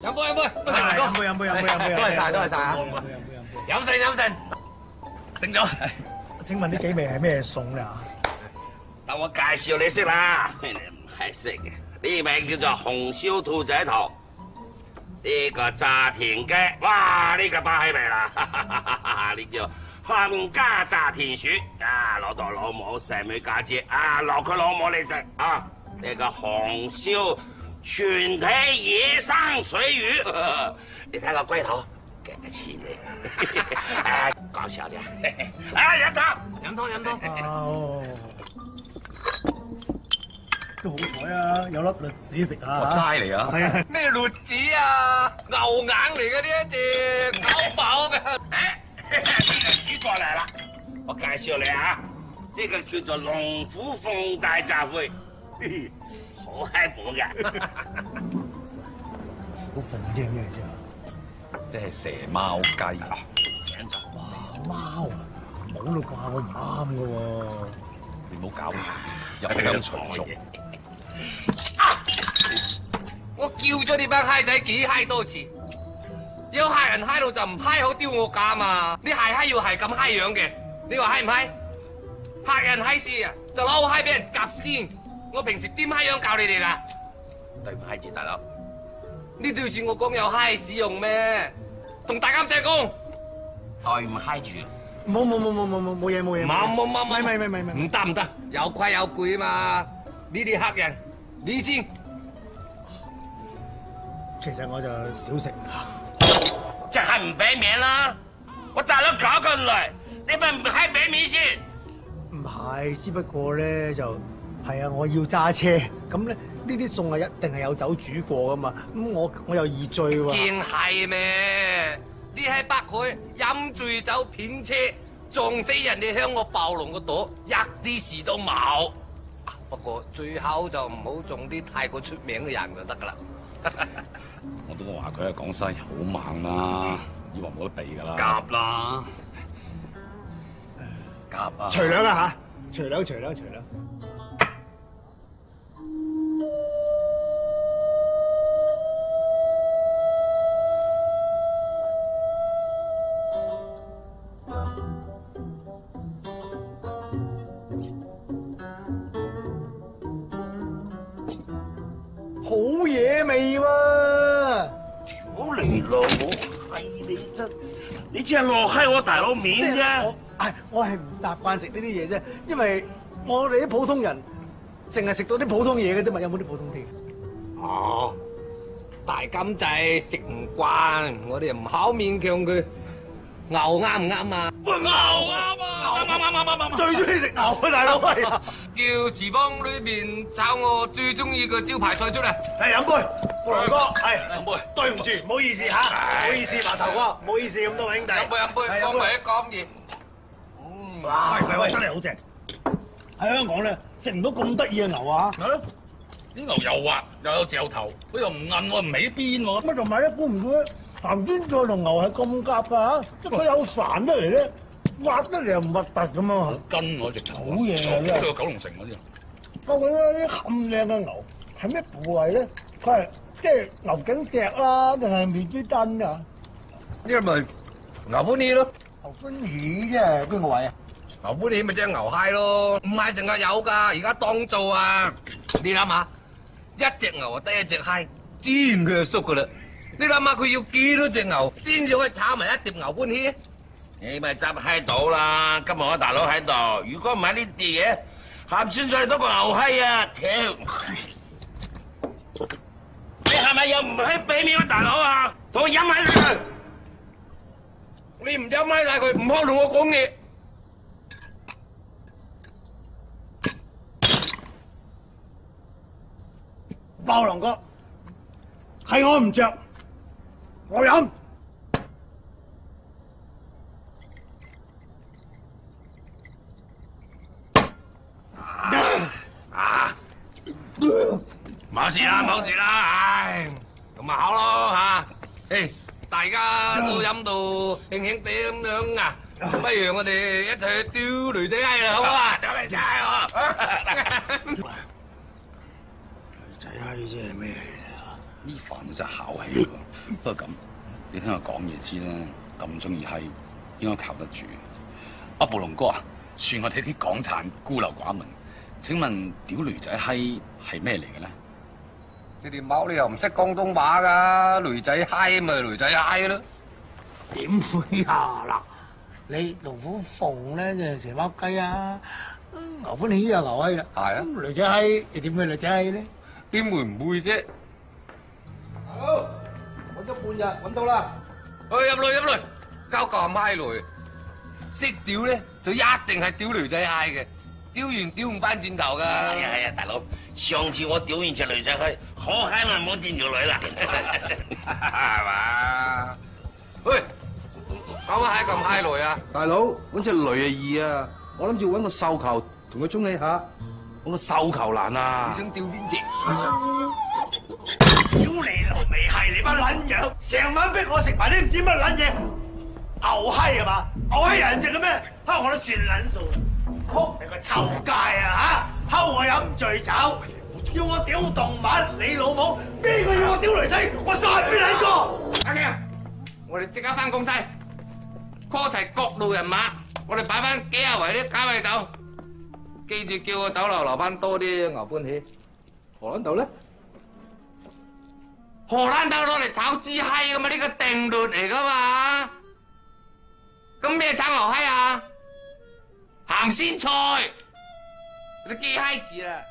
飲杯飲杯，飲杯，多謝晒啊！飲勝，勝咗。請問呢幾味係咩餸咧？等我介紹你識啦，你唔係識嘅。呢味叫做紅燒兔仔頭，呢個炸田雞，哇！呢個巴起味啦，呢叫漢家炸田鼠啊！老豆老母細妹家姐啊，落佢老母你食啊！呢個紅燒全體野生水魚，你睇個龜頭幾錢你？講笑啫！啊，飲湯！哦，都好彩啊，有粒栗子食下。齋嚟啊！係啊，咩栗子啊？牛眼嚟嘅呢一隻，咬爆嘅。煮過嚟啦，我介紹你啊，呢個叫做龍虎鳳大雜燴，好閪補嘅。好鳳啫咩啫？即係蛇貓雞。哇，貓啊，冇啦啩，我唔啱噶喎。你唔好搞事，入鄉隨俗。我叫咗呢班閪仔幾閪多次，有閪人閪到就唔閪好丟我架嘛！啲閪要係咁閪樣嘅，你話閪唔閪？客人閪事啊，就撈閪俾人夾先。我平時點閪樣教你哋㗎？對唔住大佬，呢對住我講有閪使用咩？同大監仔講，對唔住。冇嘢。冇，唔得，有規有矩嘛！呢啲客人，你先。其實我就少食。即係唔俾面啦！我大佬搞咁耐，你咪唔閪俾面先？唔係，只不過咧就係啊，我要揸車，咁咧呢啲餸啊一定係有酒煮過噶嘛，咁我又易醉喎。見係咩？你喺北海飲醉酒騙車，撞死人哋向我暴龍個朵，一啲事都冇。不過最後就唔好中啲太過出名嘅人就得噶啦。我都話佢喺廣西好猛啦，以為冇得避噶啦。夾啦，夾啊！除兩啊嚇，除兩。好嘢味喎！屌你老母，係你真，你只係落閪我大佬面啫。我係唔習慣食呢啲嘢啫，因為我哋啲普通人淨係食到啲普通嘢嘅啫嘛，有冇啲普通啲？哦，大監仔食唔慣，我哋又唔考勉強佢。牛啱唔啱啊？牛啱啊！最中意食牛啊，大佬係。叫廚房裏邊炒我最中意嘅招牌菜出嚟。係飲杯，布龍哥，係飲杯。對唔住，唔好意思嚇，唔好意思，麻頭哥，唔好意思咁多位兄弟。飲杯，講埋一講嘢。哇，喂，真係好正！喺香港咧食唔到咁得意嘅牛啊！係咯，啲牛又滑又有嚼頭，佢又唔韌喎，唔起邊喎。乜同埋咧，估唔到咧，鹹酸菜同牛係咁夾㗎嚇，即係佢有飯得嚟咧，滑得嚟又唔核突咁啊！跟我直頭。好嘢啊真係去到九龍城嗰啲。究竟呢啲咁靚嘅牛係咩部位咧？佢係即係牛頸脊啊，定係面珠墩啊？呢個咪牛歡喜咯，牛歡喜即係邊個位啊？牛歡喜咪即係牛閪咯，唔係成日有㗎，而家當造啊！你諗下，一隻牛啊得一隻閪，自然佢就縮㗎啦。你諗下佢要幾多隻牛先至可以炒埋一碟牛歡喜？你咪執閪到啦！今日我大佬喺度，如果唔係呢啲嘢，鹹酸菜多過牛閪啊！屌，你係咪又唔閪俾面我大佬啊？同我飲閪佢！你唔飲閪晒佢，唔好同我講嘢。暴龍哥，係我唔着，我飲。冇事啦，唉，咁咪好咯嚇。誒，大家都飲到興興地咁樣啊，不如我哋一齊去釣女仔閪啦，好唔好啊？釣女仔閪喎！女仔閪啫係咩嚟啊？呢飯真係考起喎。不過咁，你聽我講嘢知啦，咁中意閪，應該靠得住。阿暴龍哥啊，算我哋啲港產孤陋寡聞。請問屌驢仔閪係咩嚟嘅咧？你條貓你又唔識廣東話㗎，驢仔閪咪驢仔閪咯。點會啊？嗱，你龍虎鳳咧就係蛇貓雞啊，牛歡喜就牛閪啦。係啊，咁驢仔閪又點會驢仔閪咧？點會唔會啫？好，揾咗半日，揾到啦。去入嚟，交咁閪來，識屌咧就一定係屌驢仔閪嘅，屌完屌唔翻轉頭㗎。係啊，大佬，上次我屌完隻女仔去，好閪咪冇掂條女啦，係嘛？喂，搞閪咁閪來啊！大佬，揾隻雷啊易啊，我諗住揾個繡球同佢沖起下，揾個繡球難啊。你想屌邊隻？屌你老味係你班撚樣，成晚逼我食埋啲唔知乜撚嘢，牛閪係嘛？牛閪人食嘅咩？蝦我都算撚數啦！仆你個臭街啊嚇！睺我飲醉酒，要我屌動物，你老母邊個要我屌女仔？我殺邊兩個？阿強，我哋即刻翻公西 ，call 齊各路人馬，我哋擺翻幾廿圍啲假位酒，記住叫個酒樓留翻多啲牛歡喜。荷蘭豆咧？荷蘭豆攞嚟炒支閪噶嘛？呢個定律嚟噶嘛？咁咩炒牛閪啊？鹹鮮菜，你記閪字啦！